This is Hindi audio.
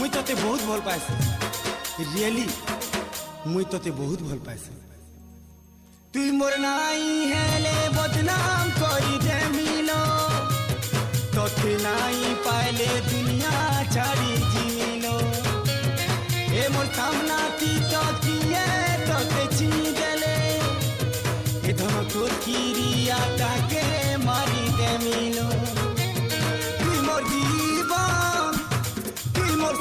मुई तोते बहुत भल पाइसी रियली मुई तोते बहुत भल पाइसी तुई मोर नाई हेले बदनाम करी दे मिलो तोते नाई पाइले दुनिया छाड़ी जीलो ए मोर सामना ती तो किए तोते ची देले ए धमको किरिया ताके मारी दे मिलो तुई मोर जीवन तुई मोर